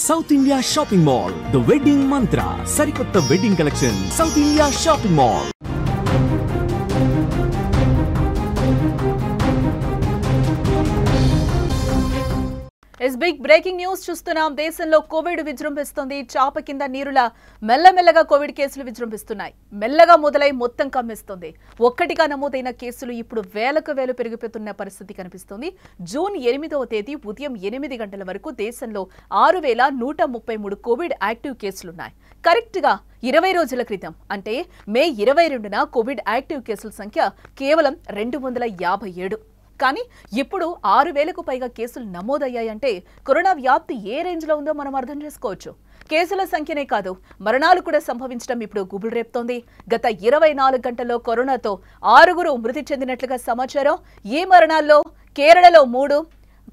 South India shopping mall the wedding Mantra సరికొత్త wedding collection South India shopping mall. ఇస్ big breaking news చూస్తున్నాం. దేశంలో Covid విజృంభిస్తుంది. చాప కింద నీరులా మెల్లమెల్లగా కోవిడ్ కేసులు విజృంభిస్తున్నాయి. మెల్లగా మొదలై మొత్తం కమ్మిస్తుంది. ఒక్కటిగా నమోదైన కేసులు ఇప్పుడు వేలకు వేలు పెరిగిపోతున్న పరిస్థితి కనిపిస్తుంది. జూన్ 8వ తేదీ ఉదయం 8 గంటల వరకు దేశంలో 6133 కోవిడ్ యాక్టివ్ కేసులున్నాయి. కరెక్ట్ గా 20 రోజుల క్రితం అంటే మే 22న కోవిడ్ యాక్టివ్ కేసుల సంఖ్య కేవలం 257. కానీ ఇప్పుడు 6000కు పైగా కేసులు నమోదయ్యాయంటే కరోనా వ్యాప్తి ఏ రేంజ్ లో ఉందో మనం అర్థం చేసుకోవచ్చు. కేసుల సంఖ్యనే కాదు, మరణాలు కూడా సంభవించడం ఇప్పుడు గుబులు రేపుతోంది. గత 24 గంటల్లో కరోనాతో 6 మృతి చెందినట్లుగా సమాచారం. ఈ మరణాల్లో కేరళలో 3,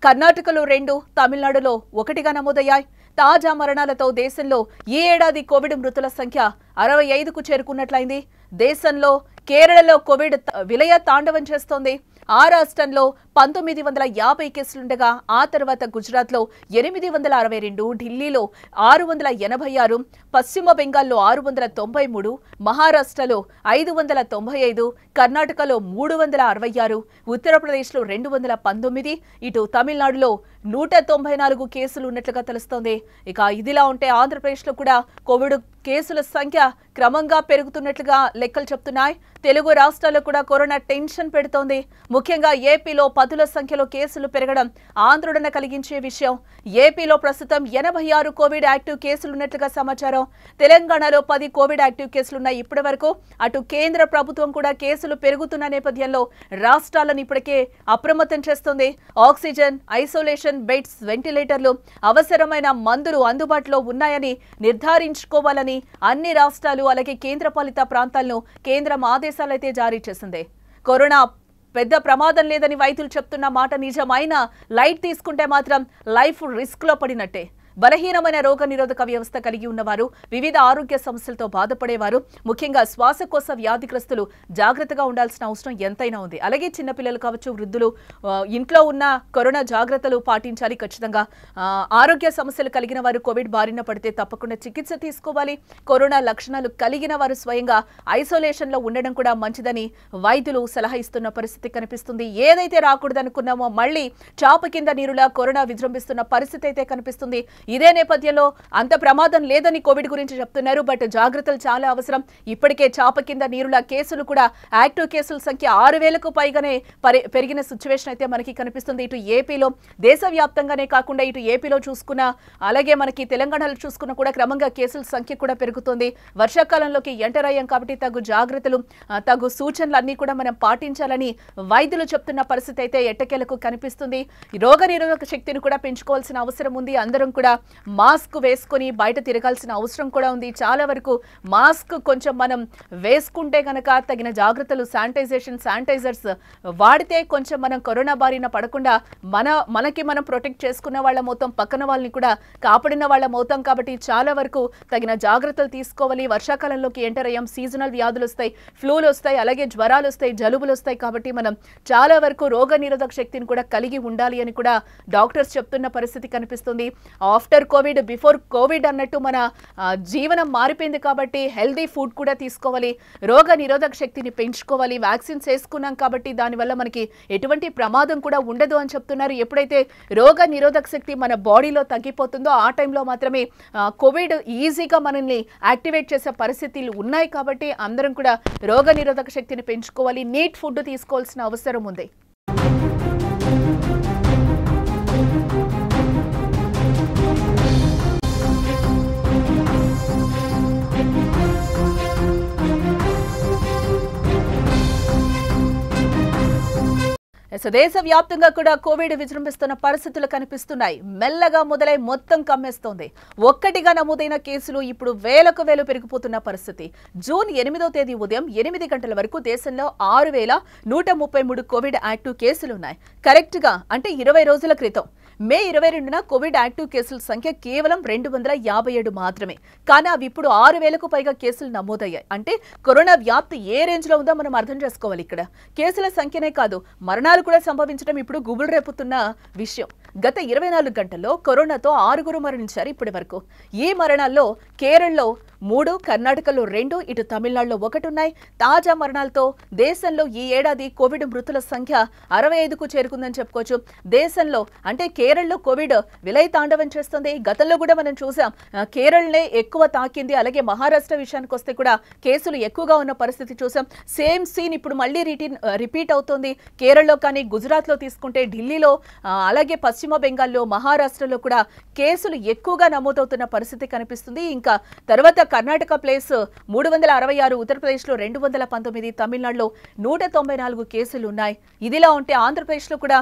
కర్ణాటకలో 2, తమిళనాడులో 1గా నమోదయ్యాయి. తాజా మరణాలతో దేశంలో ఈ ఏడాది కోవిడ్ మృతుల సంఖ్య 65కు చేరుకున్నట్లయింది. దేశంలో కేరళలో కోవిడ్ విలయ తాండవం చేస్తోంది. ఆ రాష్ట్రంలో 1950 కేసులుండగా ఆ తర్వాత గుజరాత్లో 862, ఢిల్లీలో 686, పశ్చిమ బెంగాల్లో 693, మహారాష్ట్రలో 595, కర్ణాటకలో 366, ఉత్తరప్రదేశ్లో 219, ఇటు తమిళనాడులో 194 కేసులు ఉన్నట్లుగా తెలుస్తోంది. ఇక ఇదిలా ఉంటే ఆంధ్రప్రదేశ్లో కూడా కోవిడ్ కేసుల సంఖ్య క్రమంగా పెరుగుతున్నట్లుగా లెక్కలు చెప్తున్నాయి. తెలుగు రాష్ట్రాల్లో కూడా కరోనా టెన్షన్ పెడుతోంది. ముఖ్యంగా ఏపీలో 10ల సంఖ్యలో కేసులు పెరగడం ఆందోళన కలిగించే విషయం. ఏపీలో ప్రస్తుతం 86 కోవిడ్ యాక్టివ్ కేసులున్నట్లుగా సమాచారం. తెలంగాణలో 10 కోవిడ్ యాక్టివ్ కేసులున్నాయి ఇప్పటి వరకు. అటు కేంద్ర ప్రభుత్వం కూడా కేసులు పెరుగుతున్న నేపథ్యంలో రాష్ట్రాలను ఇప్పటికే అప్రమత్తం చేస్తుంది. ఆక్సిజన్, ఐసోలేషన్ బెడ్స్, వెంటిలేటర్లు, అవసరమైన మందులు అందుబాటులో ఉన్నాయని నిర్ధారించుకోవాలని అన్ని రాష్ట్రాలు అలాగే కేంద్రపాలిత ప్రాంతాలను కేంద్రం ఆదేశాలైతే జారీ చేసింది. కరోనా పెద్ద ప్రమాదం లేదని వైద్యులు చెప్తున్న మాట నిజమైనా లైట్ తీసుకుంటే మాత్రం లైఫ్ రిస్క్ లో పడినట్టే. బలహీనమైన రోగ నిరోధక వ్యవస్థ కలిగి ఉన్నవారు, వివిధ ఆరోగ్య సమస్యలతో బాధపడేవారు, ముఖ్యంగా శ్వాసకోశ వ్యాధిగ్రస్తులు జాగ్రత్తగా ఉండాల్సిన అవసరం ఎంతైనా ఉంది. అలాగే చిన్నపిల్లలు కావచ్చు, వృద్ధులు ఇంట్లో ఉన్న కరోనా జాగ్రత్తలు పాటించాలి ఖచ్చితంగా. ఆరోగ్య సమస్యలు కలిగిన వారు కోవిడ్ బారిన పడితే తప్పకుండా చికిత్స తీసుకోవాలి. కరోనా లక్షణాలు కలిగిన వారు స్వయంగా ఐసోలేషన్ లో ఉండడం కూడా మంచిదని వైద్యులు సలహా ఇస్తున్న పరిస్థితి కనిపిస్తుంది. ఏదైతే రాకూడదనుకున్నామో మళ్ళీ చాప కింద నీరులా కరోనా విజృంభిస్తున్న పరిస్థితి అయితే కనిపిస్తుంది. ఇదే నేపథ్యంలో అంత ప్రమాదం లేదని కోవిడ్ గురించి చెప్తున్నారు. బట్ జాగ్రత్తలు చాలా అవసరం. ఇప్పటికే చాప కింద నీరుల కేసులు కూడా యాక్టివ్ కేసుల సంఖ్య 6000కు పైగానే పెరిగిన సిచ్యువేషన్ అయితే మనకి కనిపిస్తుంది. ఇటు ఏపీలో దేశవ్యాప్తంగానే కాకుండా ఇటు ఏపీలో చూసుకున్నా అలాగే మనకి తెలంగాణలో చూసుకున్నా కూడా క్రమంగా కేసుల సంఖ్య కూడా పెరుగుతుంది. వర్షాకాలంలోకి ఎంటర్ అయ్యాం కాబట్టి తగు జాగ్రత్తలు, తగు సూచనలు అన్ని కూడా మనం పాటించాలని వైద్యులు చెప్తున్న పరిస్థితి అయితే ఎట్టకేలకు కనిపిస్తుంది. రోగ నిరోధక శక్తిని కూడా పెంచుకోవాల్సిన అవసరం ఉంది. అందరం కూడా మాస్క్ వేసుకొని బయట తిరగాల్సిన అవసరం కూడా ఉంది. చాలా వరకు మాస్క్ కొంచెం మనం వేసుకుంటే కనుక తగిన జాగ్రత్తలు, శానిటైజర్స్ వాడితే కొంచెం మనం కరోనా బారిన పడకుండా మనకి మనం ప్రొటెక్ట్ చేసుకున్న వాళ్ళ మొత్తం పక్కన వాళ్ళని కూడా కాపాడిన వాళ్ళ మౌతాం. కాబట్టి చాలా వరకు తగిన జాగ్రత్తలు తీసుకోవాలి. వర్షాకాలంలోకి ఎంటర్ అయ్యాం. సీజనల్ వ్యాధులు వస్తాయి, ఫ్లూలు వస్తాయి, అలాగే జ్వరాలు వస్తాయి, జలుబులు వస్తాయి. కాబట్టి మనం చాలా వరకు రోగ నిరోధక శక్తిని కూడా కలిగి ఉండాలి అని కూడా డాక్టర్స్ చెప్తున్న పరిస్థితి కనిపిస్తుంది. ఆఫ్టర్ కోవిడ్, బిఫోర్ కోవిడ్ అన్నట్టు మన జీవనం మారిపోయింది కాబట్టి హెల్దీ ఫుడ్ కూడా తీసుకోవాలి. రోగ నిరోధక శక్తిని పెంచుకోవాలి. వ్యాక్సిన్స్ వేసుకున్నాం కాబట్టి దానివల్ల మనకి ఎటువంటి ప్రమాదం కూడా ఉండదు అని చెప్తున్నారు. ఎప్పుడైతే రోగ నిరోధక శక్తి మన బాడీలో తగ్గిపోతుందో ఆ టైంలో మాత్రమే కోవిడ్ ఈజీగా మనల్ని యాక్టివేట్ చేసే పరిస్థితులు ఉన్నాయి. కాబట్టి అందరం కూడా రోగ నిరోధక శక్తిని పెంచుకోవాలి. నీట్ ఫుడ్ తీసుకోవాల్సిన అవసరం ఉంది. దేశవ్యాప్తంగా కూడా కోవిడ్ విజృంభిస్తున్న పరిస్థితులు కనిపిస్తున్నాయి. మెల్లగా మొదలై మొత్తం కమ్మేస్తోంది. ఒక్కటిగా నమోదైన కేసులు ఇప్పుడు వేలకు వేలు పెరిగిపోతున్న పరిస్థితి. జూన్ 8వ తేదీ ఉదయం 8 గంటల వరకు దేశంలో 6133 కోవిడ్ యాక్టివ్ కేసులున్నాయి. కరెక్ట్ గా అంటే 20 రోజుల క్రితం మే 22న కోవిడ్ యాక్టివ్ కేసుల సంఖ్య కేవలం 257 మాత్రమే. కానీ అవి ఇప్పుడు 6000కు పైగా కేసులు నమోదయ్యాయి. అంటే కరోనా వ్యాప్తి ఏ రేంజ్ లో ఉందో మనం అర్థం చేసుకోవాలి. ఇక్కడ కేసుల సంఖ్యనే కాదు, మరణాలు కూడా సంభవించడం ఇప్పుడు గుబులు రేపుతున్న విషయం. గత 24 గంటల్లో కరోనాతో 6 మరణించారు ఇప్పటి వరకు. ఈ మరణాల్లో కేరళలో 3, కర్ణాటకలో 2, ఇటు తమిళనాడులో 1 ఉన్నాయి. తాజా మరణాలతో దేశంలో ఈ ఏడాది కోవిడ్ మృతుల సంఖ్య 65కు చేరుకుందని చెప్పుకోవచ్చు. దేశంలో అంటే కేరళలో కోవిడ్ విలయ తాండవం చేస్తుంది. గతంలో కూడా మనం చూసాం కేరళనే ఎక్కువ తాకింది. అలాగే మహారాష్ట్ర విషయానికి వస్తే కూడా కేసులు ఎక్కువగా ఉన్న పరిస్థితి చూసాం. సేమ్ సీన్ ఇప్పుడు మళ్ళీ రిపీట్ అవుతోంది. కేరళలో కానీ గుజరాత్లో తీసుకుంటే ఢిల్లీలో అలాగే పశ్చిమ బెంగాల్లో మహారాష్ట్రలో కూడా కేసులు ఎక్కువగా నమోదవుతున్న పరిస్థితి కనిపిస్తుంది. ఇంకా తర్వాత కర్ణాటక ప్లేస్ 366, ఉత్తరప్రదేశ్లో 219, తమిళనాడులో 194 కేసులు ఉన్నాయి. ఇదిలా ఉంటే ఆంధ్రప్రదేశ్లో కూడా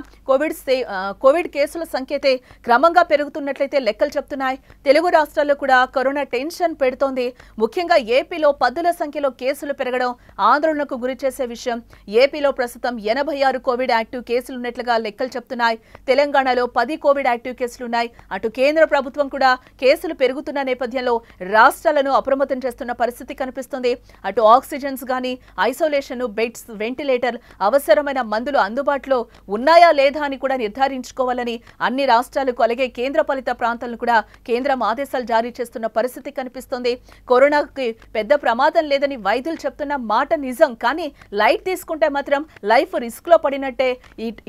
కోవిడ్ కేసుల సంఖ్య అయితే క్రమంగా పెరుగుతున్నట్లయితే లెక్కలు చెప్తున్నాయి. తెలుగు రాష్ట్రాల్లో కూడా కరోనా టెన్షన్ పెడుతోంది. ముఖ్యంగా ఏపీలో పదుల సంఖ్యలో కేసులు పెరగడం ఆందోళనకు గురి చేసే విషయం. ఏపీలో ప్రస్తుతం 86 కోవిడ్ యాక్టివ్ కేసులు ఉన్నట్లుగా లెక్కలు చెప్తున్నాయి. తెలంగాణలో 10 కోవిడ్ యాక్టివ్ కేసులున్నాయి. అటు కేంద్ర ప్రభుత్వం కూడా కేసులు పెరుగుతున్న నేపథ్యంలో రాష్ట్రాలను అప్రమత్తం చేస్తున్న పరిస్థితి కనిపిస్తుంది. అటు ఆక్సిజన్స్ గానీ, ఐసోలేషన్ బెడ్స్, వెంటిలేటర్, అవసరమైన మందులు అందుబాటులో ఉన్నాయా లేదా అని కూడా నిర్ధారించుకోవాలని అన్ని రాష్ట్రాలకు అలాగే కేంద్ర పాలిత ప్రాంతాలను కూడా కేంద్రం ఆదేశాలు జారీ చేస్తున్న పరిస్థితి కనిపిస్తుంది. కరోనాకి పెద్ద ప్రమాదం లేదని వైద్యులు చెప్తున్న మాట నిజం. కానీ లైట్ తీసుకుంటే మాత్రం లైఫ్ రిస్క్ లో పడినట్టే.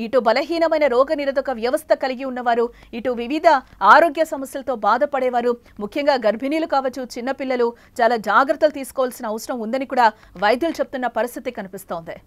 ఇటు బలహీనమైన రోగ నిరోధక వ్యవస్థ కలిగి ఉన్నవారు, ఇటు వివిధ ఆరోగ్య సమస్యలతో బాధపడేవారు, ముఖ్యంగా గర్భిణీలు కావచ్చు, చిన్నపిల్లలు చాలా జాగ్రత్తలు తీసుకోవాల్సిన అవసరం ఉందని కూడా వైద్యులు చెప్తున్న పరిస్థితి కనిపిస్తోంది.